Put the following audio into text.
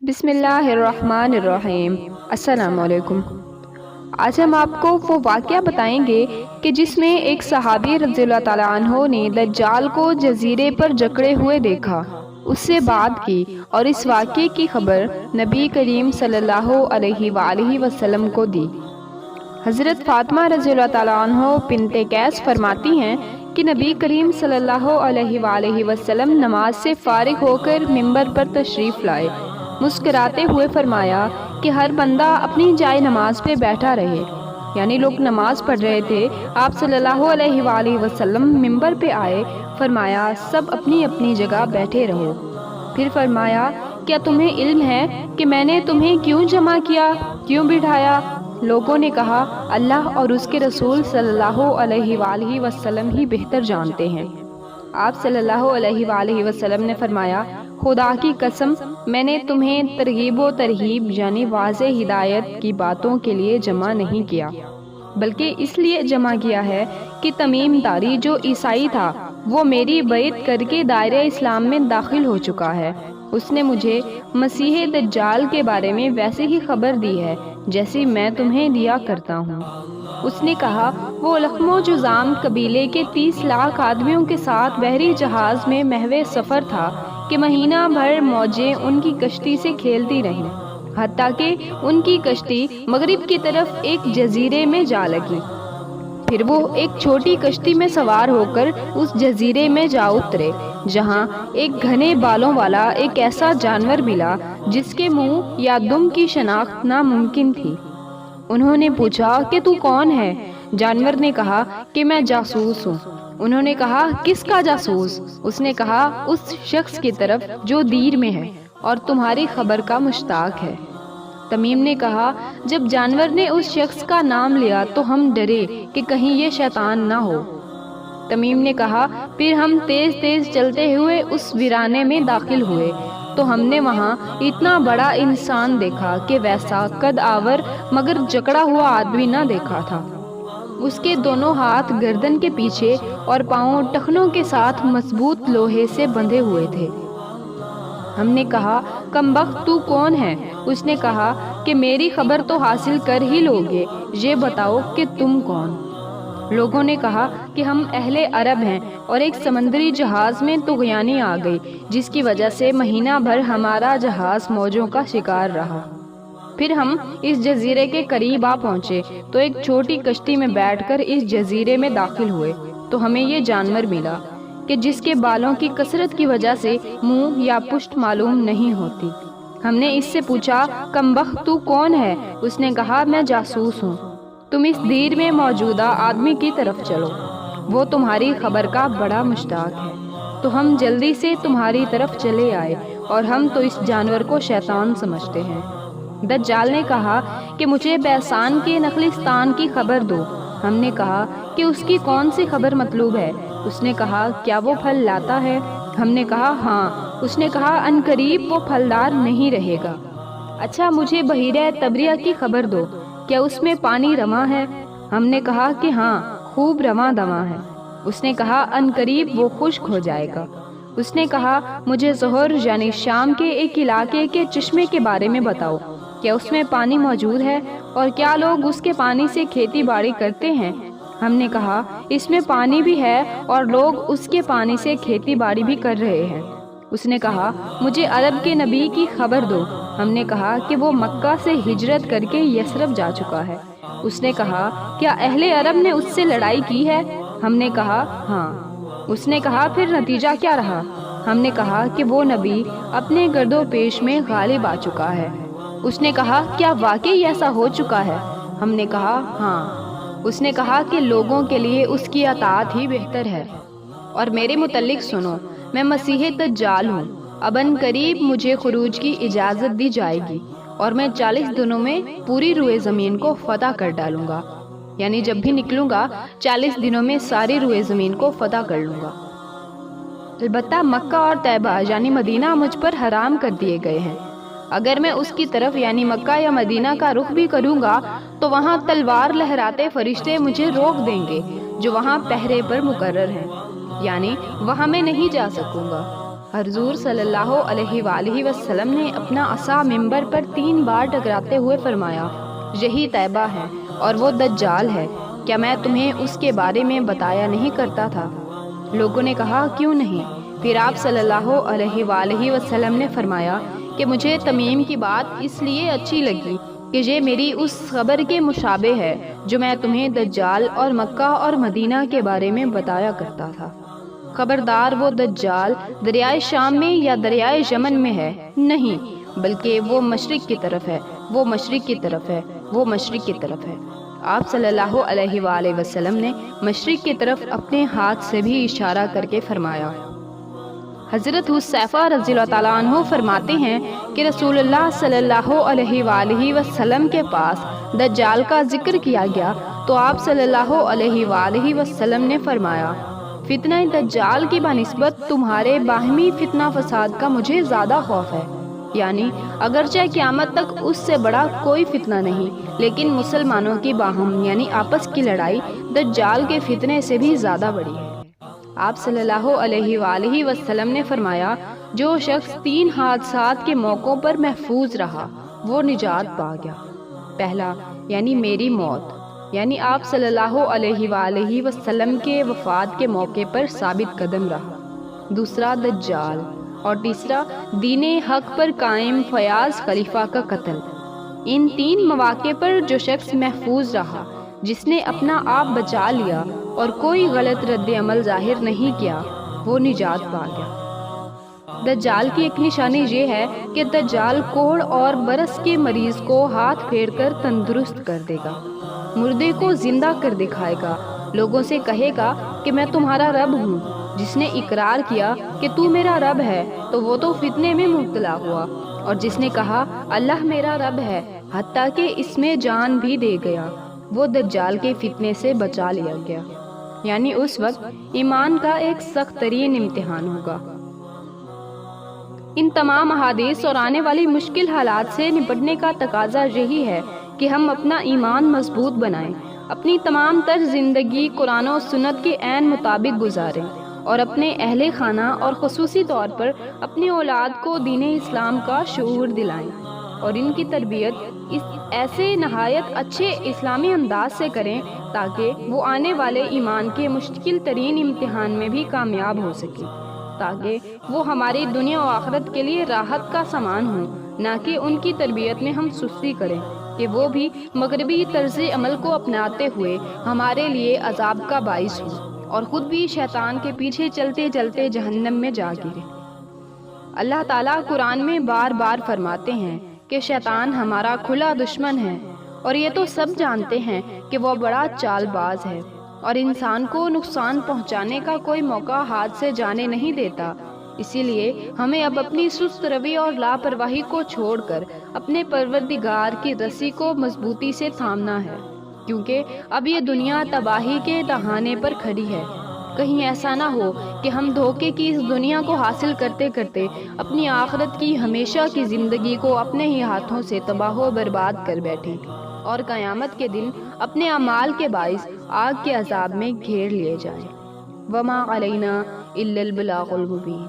بسم اللہ الرحمن الرحیم۔ السلام علیکم۔ آج ہم آپ کو وہ واقعہ بتائیں گے کہ جس میں ایک صحابی رضی اللہ تعالیٰ عنہ نے دجال کو جزیرے پر جکڑے ہوئے دیکھا، اس سے بات کی اور اس واقعے کی خبر نبی کریم صلی اللہ علیہ وآلہ وسلم کو دی۔ حضرت فاطمہ رضی اللہ تعالیٰ عنہ بنت قیس فرماتی ہیں کہ نبی کریم صلی اللہ علیہ وآلہ وسلم نماز سے فارغ ہو کر ممبر پر تشریف لائے، مسکراتے ہوئے فرمایا کہ ہر بندہ اپنی جائے نماز پہ بیٹھا رہے، یعنی لوگ نماز پڑھ رہے تھے، آپ صلی اللہ علیہ وآلہ وسلم ممبر پہ آئے، فرمایا سب اپنی اپنی جگہ بیٹھے رہو۔ پھر فرمایا کیا تمہیں علم ہے کہ میں نے تمہیں کیوں جمع کیا، کیوں بٹھایا؟ لوگوں نے کہا اللہ اور اس کے رسول صلی اللہ علیہ وآلہ وسلم ہی بہتر جانتے ہیں۔ آپ صلی اللہ علیہ وآلہ وسلم نے فرمایا خدا کی قسم میں نے تمہیں ترغیب و ترہیب یعنی واضح ہدایت کی باتوں کے لیے جمع نہیں کیا، بلکہ اس لیے جمع کیا ہے کہ تمیم داری جو عیسائی تھا وہ میری بیعت کر کے دائرہ اسلام میں داخل ہو چکا ہے۔ اس نے مجھے مسیح دجال کے بارے میں ویسے ہی خبر دی ہے جیسی میں تمہیں دیا کرتا ہوں۔ اس نے کہا وہ لخم و جذام قبیلے کے 30 لاکھ آدمیوں کے ساتھ بحری جہاز میں محو سفر تھا کہ مہینہ بھر موجیں ان کی کشتی سے کھیلتی رہیں، حتیٰ کہ ان کی کشتی مغرب کی طرف ایک جزیرے میں جا لگی۔ پھر وہ ایک چھوٹی کشتی میں سوار ہو کر اس جزیرے میں جا اترے، جہاں ایک گھنے بالوں والا ایک ایسا جانور ملا جس کے منہ یا دم کی شناخت ناممکن تھی۔ انہوں نے پوچھا کہ تو کون ہے؟ جانور نے کہا کہ میں جاسوس ہوں۔ انہوں نے کہا کس کا جاسوس؟ اس نے کہا اس شخص کی طرف جو دیر میں ہے اور تمہاری خبر کا مشتاق ہے۔ تمیم نے کہا جب جانور نے اس شخص کا نام لیا تو ہم ڈرے کہ کہیں یہ شیطان نہ ہو۔ تمیم نے کہا پھر ہم تیز تیز چلتے ہوئے اس ویرانے میں داخل ہوئے تو ہم نے وہاں اتنا بڑا انسان دیکھا کہ ویسا قد آور مگر جکڑا ہوا آدمی نہ دیکھا تھا۔ اس کے دونوں ہاتھ گردن کے پیچھے اور پاؤں ٹخنوں کے ساتھ مضبوط لوہے سے بندھے ہوئے تھے۔ ہم نے کہا کمبخت تو کون ہے؟ اس نے کہا کہ میری خبر تو حاصل کر ہی لوگے، یہ بتاؤ کہ تم کون؟ لوگوں نے کہا کہ ہم اہل عرب ہیں اور ایک سمندری جہاز میں طغیانی آ گئی جس کی وجہ سے مہینہ بھر ہمارا جہاز موجوں کا شکار رہا۔ پھر ہم اس جزیرے کے قریب آ پہنچے تو ایک چھوٹی کشتی میں بیٹھ کر اس جزیرے میں داخل ہوئے تو ہمیں یہ جانور ملا کہ جس کے بالوں کی کثرت کی وجہ سے منہ یا پشت معلوم نہیں ہوتی۔ ہم نے اس سے پوچھا کمبخت تو کون ہے؟ اس نے کہا میں جاسوس ہوں، تم اس دیر میں موجودہ آدمی کی طرف چلو، وہ تمہاری خبر کا بڑا مشتاق ہے۔ تو ہم جلدی سے تمہاری طرف چلے آئے اور ہم تو اس جانور کو شیطان سمجھتے ہیں۔ دجال نے کہا کہ مجھے بیسان کے نخلستان کی خبر دو۔ ہم نے کہا کہ اس کی کون سی خبر مطلوب ہے؟ اس نے کہا کیا وہ پھل لاتا ہے؟ ہم نے کہا ہاں۔ اس نے کہا عنقریب وہ پھلدار نہیں رہے گا۔ اچھا مجھے بحیرہ طبریہ کی خبر دو، کیا اس میں پانی رواں ہے؟ ہم نے کہا کہ ہاں خوب رواں دواں ہے۔ اس نے کہا عنقریب وہ خشک ہو جائے گا۔ اس نے کہا مجھے ظہر یعنی شام کے ایک علاقے کے چشمے کے بارے میں بتاؤ، کیا اس میں پانی موجود ہے اور کیا لوگ اس کے پانی سے کھیتی باڑی کرتے ہیں؟ ہم نے کہا اس میں پانی بھی ہے اور لوگ اس کے پانی سے کھیتی باڑی بھی کر رہے ہیں۔ اس نے کہا مجھے عرب کے نبی کی خبر دو۔ ہم نے کہا کہ وہ مکہ سے ہجرت کر کے یثرب جا چکا ہے۔ اس نے کہا کیا اہل عرب نے اس سے لڑائی کی ہے؟ ہم نے کہا ہاں۔ اس نے کہا پھر نتیجہ کیا رہا؟ ہم نے کہا کہ وہ نبی اپنے گرد و پیش میں غالب آ چکا ہے۔ اس نے کہا کیا واقعی ایسا ہو چکا ہے؟ ہم نے کہا ہاں۔ اس نے کہا کہ لوگوں کے لیے اس کی اطاعت ہی بہتر ہے، اور میرے متعلق سنو میں مسیح دجال ہوں، اب عنقریب مجھے خروج کی اجازت دی جائے گی اور میں 40 دنوں میں پوری روئے زمین کو فتح کر ڈالوں گا، یعنی جب بھی نکلوں گا 40 دنوں میں ساری روئے زمین کو فتح کر لوں گا۔ البتہ مکہ اور طیبہ یعنی مدینہ مجھ پر حرام کر دیے گئے ہیں، اگر میں اس کی طرف یعنی مکہ یا مدینہ کا رخ بھی کروں گا تو وہاں تلوار لہراتے فرشتے مجھے روک دیں گے جو وہاں پہرے پر مقرر ہیں، یعنی وہاں میں نہیں جا سکوں گا۔ حضور صلی اللہ علیہ وآلہ وسلم نے اپنا عصا منبر پر 3 بار ٹکراتے ہوئے فرمایا، یہی طیبہ ہے اور وہ دجال ہے، کیا میں تمہیں اس کے بارے میں بتایا نہیں کرتا تھا؟ لوگوں نے کہا کیوں نہیں؟ پھر آپ صلی اللہ علیہ وآلہ وسلم نے فرمایا کہ مجھے تمیم کی بات اس لیے اچھی لگی کہ یہ میری اس خبر کے مشابہ ہے جو میں تمہیں دجال اور مکہ اور مدینہ کے بارے میں بتایا کرتا تھا۔ خبردار، وہ دجال دریائے شام میں یا دریائے یمن میں ہے نہیں، بلکہ وہ مشرق کی طرف ہے، وہ مشرق کی طرف ہے، وہ مشرق کی طرف ہے۔ آپ صلی اللہ علیہ وآلہ وسلم نے مشرق کی طرف اپنے ہاتھ سے بھی اشارہ کر کے فرمایا۔ حضرت حذیفہ رضی اللہ تعالیٰ عنہ فرماتے ہیں کہ رسول اللہ صلی اللہ علیہ وآلہ وسلم کے پاس دجال کا ذکر کیا گیا تو آپ صلی اللہ علیہ وآلہ وسلم نے فرمایا، فتنہ دجال کی بنسبت تمہارے باہمی فتنہ فساد کا مجھے زیادہ خوف ہے، یعنی اگرچہ قیامت تک اس سے بڑا کوئی فتنہ نہیں، لیکن مسلمانوں کی باہم یعنی آپس کی لڑائی دجال کے فتنے سے بھی زیادہ بڑی ہے۔ آپ صلی اللہ علیہ وآلہ وسلم نے فرمایا، جو شخص 3 حادثات کے موقعوں پر محفوظ رہا وہ نجات پا گیا۔ پہلا یعنی میری موت، یعنی آپ صلی اللہ علیہ وآلہ وسلم کے وفات کے موقع پر ثابت قدم رہا۔ دوسرا دجال، اور تیسرا دین حق پر قائم فیاض خلیفہ کا قتل۔ ان 3 مواقع پر جو شخص محفوظ رہا، جس نے اپنا آپ بچا لیا اور کوئی غلط رد عمل ظاہر نہیں کیا، وہ نجات پا گیا۔ دجال کی ایک نشانی یہ ہے کہ دجال کوڑ اور برس کے مریض کو ہاتھ پھیر کر تندرست کر دے گا، مردے کو زندہ کر دکھائے گا، لوگوں سے کہے گا کہ میں تمہارا رب ہوں۔ جس نے اقرار کیا کہ تو میرا رب ہے تو وہ تو فتنے میں مبتلا ہوا، اور جس نے کہا اللہ میرا رب ہے حتیٰ کہ اس میں جان بھی دے گیا، وہ دجال کے فتنے سے بچا لیا گیا۔ یعنی اس وقت ایمان کا ایک سخت ترین امتحان ہوگا۔ ان تمام احادیث اور آنے والی مشکل حالات سے نپٹنے کا تقاضا یہی ہے کہ ہم اپنا ایمان مضبوط بنائیں، اپنی تمام تر زندگی قرآن و سنت کے عین مطابق گزاریں، اور اپنے اہل خانہ اور خصوصی طور پر اپنی اولاد کو دین اسلام کا شعور دلائیں، اور ان کی تربیت اس ایسے نہایت اچھے اسلامی انداز سے کریں تاکہ وہ آنے والے ایمان کے مشکل ترین امتحان میں بھی کامیاب ہو سکیں، تاکہ وہ ہماری دنیا و آخرت کے لیے راحت کا سامان ہوں، نہ کہ ان کی تربیت میں ہم سستی کریں کہ وہ بھی مغربی طرز عمل کو اپناتے ہوئے ہمارے لیے عذاب کا باعث ہوں، اور خود بھی شیطان کے پیچھے چلتے چلتے جہنم میں جا گرے۔ اللہ تعالیٰ قرآن میں بار بار فرماتے ہیں کہ شیطان ہمارا کھلا دشمن ہے، اور یہ تو سب جانتے ہیں کہ وہ بڑا چال باز ہے اور انسان کو نقصان پہنچانے کا کوئی موقع ہاتھ سے جانے نہیں دیتا۔ اسی لیے ہمیں اب اپنی سست روی اور لاپرواہی کو چھوڑ کر اپنے پروردگار کی رسی کو مضبوطی سے تھامنا ہے، کیونکہ اب یہ دنیا تباہی کے دہانے پر کھڑی ہے۔ کہیں ایسا نہ ہو کہ ہم دھوکے کی اس دنیا کو حاصل کرتے کرتے اپنی آخرت کی ہمیشہ کی زندگی کو اپنے ہی ہاتھوں سے تباہ و برباد کر بیٹھیں، اور قیامت کے دن اپنے اعمال کے باعث آگ کے عذاب میں گھیر لیے جائیں۔ وما علینا الا البلاغ المبین۔